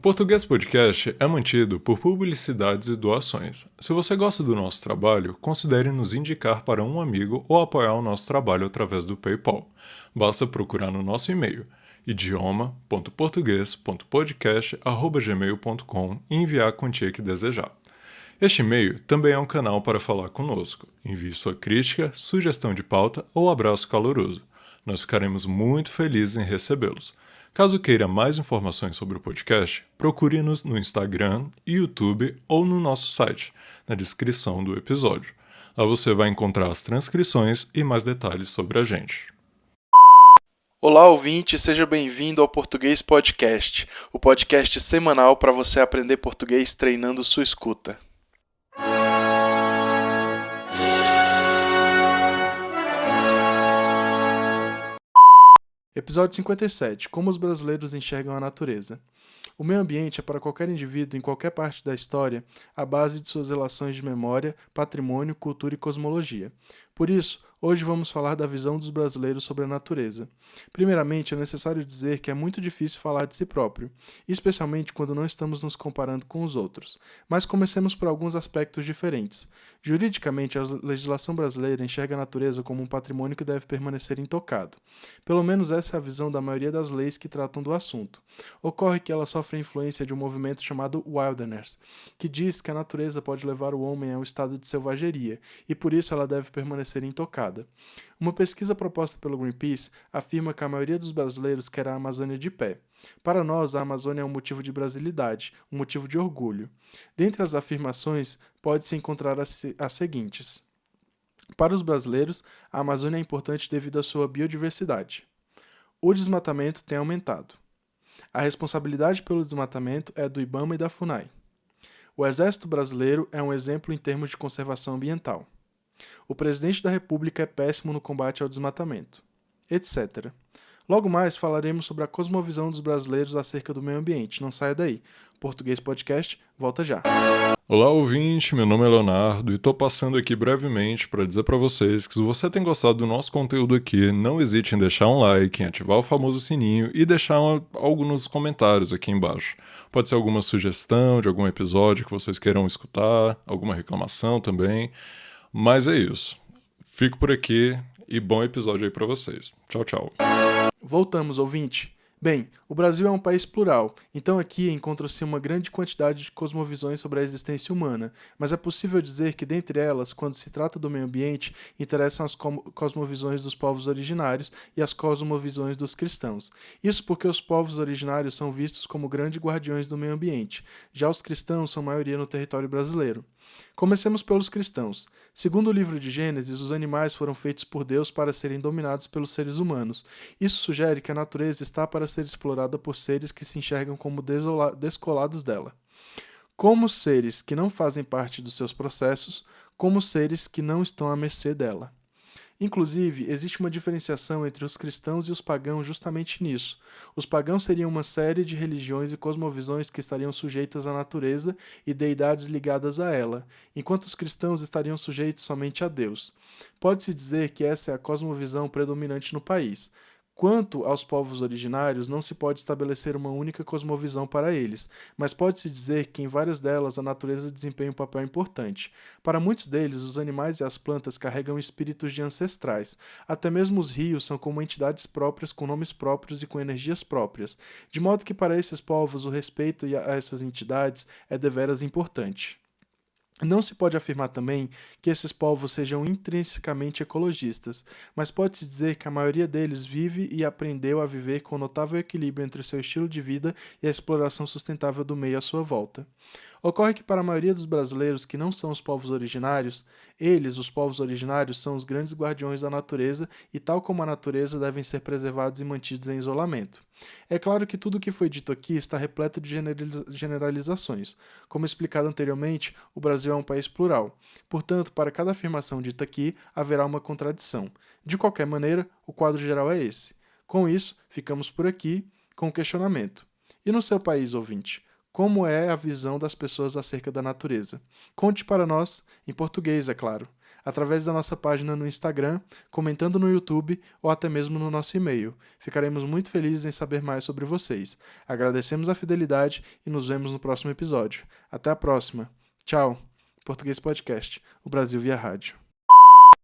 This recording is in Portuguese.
Português Podcast é mantido por publicidades e doações. Se você gosta do nosso trabalho, considere nos indicar para um amigo ou apoiar o nosso trabalho através do PayPal. Basta procurar no nosso e-mail idioma.português.podcast@gmail.com e enviar a quantia que desejar. Este e-mail também é um canal para falar conosco. Envie sua crítica, sugestão de pauta ou abraço caloroso. Nós ficaremos muito felizes em recebê-los. Caso queira mais informações sobre o podcast, procure-nos no Instagram, YouTube ou no nosso site, na descrição do episódio. Lá você vai encontrar as transcrições e mais detalhes sobre a gente. Olá, ouvinte, seja bem-vindo ao Português Podcast, o podcast semanal para você aprender português treinando sua escuta. Episódio 57. Como os brasileiros enxergam a natureza. O meio ambiente é para qualquer indivíduo, em qualquer parte da história, a base de suas relações de memória, patrimônio, cultura e cosmologia. Por isso, hoje vamos falar da visão dos brasileiros sobre a natureza. Primeiramente, é necessário dizer que é muito difícil falar de si próprio, especialmente quando não estamos nos comparando com os outros. Mas comecemos por alguns aspectos diferentes. Juridicamente, a legislação brasileira enxerga a natureza como um patrimônio que deve permanecer intocado. Pelo menos essa é a visão da maioria das leis que tratam do assunto. Ocorre que ela sofre a influência de um movimento chamado Wilderness, que diz que a natureza pode levar o homem a um estado de selvageria, e por isso ela deve permanecer intocada. Uma pesquisa proposta pelo Greenpeace afirma que a maioria dos brasileiros quer a Amazônia de pé. Para nós, a Amazônia é um motivo de brasilidade, um motivo de orgulho. Dentre as afirmações, pode-se encontrar as seguintes. Para os brasileiros, a Amazônia é importante devido à sua biodiversidade. O desmatamento tem aumentado. A responsabilidade pelo desmatamento é do IBAMA e da FUNAI. O Exército Brasileiro é um exemplo em termos de conservação ambiental. O presidente da República é péssimo no combate ao desmatamento, etc. Logo mais falaremos sobre a cosmovisão dos brasileiros acerca do meio ambiente. Não saia daí. Português Podcast, volta já. Olá, ouvinte, meu nome é Leonardo e estou passando aqui brevemente para dizer para vocês que se você tem gostado do nosso conteúdo aqui, não hesite em deixar um like, em ativar o famoso sininho e deixar algo nos comentários aqui embaixo. Pode ser alguma sugestão de algum episódio que vocês queiram escutar, alguma reclamação também. Mas é isso. Fico por aqui e bom episódio aí para vocês. Tchau, tchau. Voltamos, ouvinte. Bem, o Brasil é um país plural, então aqui encontra-se uma grande quantidade de cosmovisões sobre a existência humana, mas é possível dizer que dentre elas, quando se trata do meio ambiente, interessam as cosmovisões dos povos originários e as cosmovisões dos cristãos. Isso porque os povos originários são vistos como grandes guardiões do meio ambiente, já os cristãos são maioria no território brasileiro. Comecemos pelos cristãos. Segundo o livro de Gênesis, os animais foram feitos por Deus para serem dominados pelos seres humanos. Isso sugere que a natureza está para ser explorada por seres que se enxergam como descolados dela. Como seres que não fazem parte dos seus processos, como seres que não estão à mercê dela. Inclusive, existe uma diferenciação entre os cristãos e os pagãos justamente nisso. Os pagãos seriam uma série de religiões e cosmovisões que estariam sujeitas à natureza e deidades ligadas a ela, enquanto os cristãos estariam sujeitos somente a Deus. Pode-se dizer que essa é a cosmovisão predominante no país. Quanto aos povos originários, não se pode estabelecer uma única cosmovisão para eles, mas pode-se dizer que em várias delas a natureza desempenha um papel importante. Para muitos deles, os animais e as plantas carregam espíritos de ancestrais. Até mesmo os rios são como entidades próprias, com nomes próprios e com energias próprias, de modo que para esses povos o respeito a essas entidades é deveras importante. Não se pode afirmar também que esses povos sejam intrinsecamente ecologistas, mas pode-se dizer que a maioria deles vive e aprendeu a viver com notável equilíbrio entre seu estilo de vida e a exploração sustentável do meio à sua volta. Ocorre que para a maioria dos brasileiros que não são os povos originários, eles, os povos originários, são os grandes guardiões da natureza e, tal como a natureza, devem ser preservados e mantidos em isolamento. É claro que tudo o que foi dito aqui está repleto de generalizações. Como explicado anteriormente, o Brasil é um país plural. Portanto, para cada afirmação dita aqui, haverá uma contradição. De qualquer maneira, o quadro geral é esse. Com isso, ficamos por aqui com o questionamento. E no seu país, ouvinte? Como é a visão das pessoas acerca da natureza? Conte para nós, em português, é claro. através da nossa página no Instagram, comentando no YouTube ou até mesmo no nosso e-mail. Ficaremos muito felizes em saber mais sobre vocês. Agradecemos a fidelidade e nos vemos no próximo episódio. Até a próxima. Tchau. Português Podcast, o Brasil via rádio.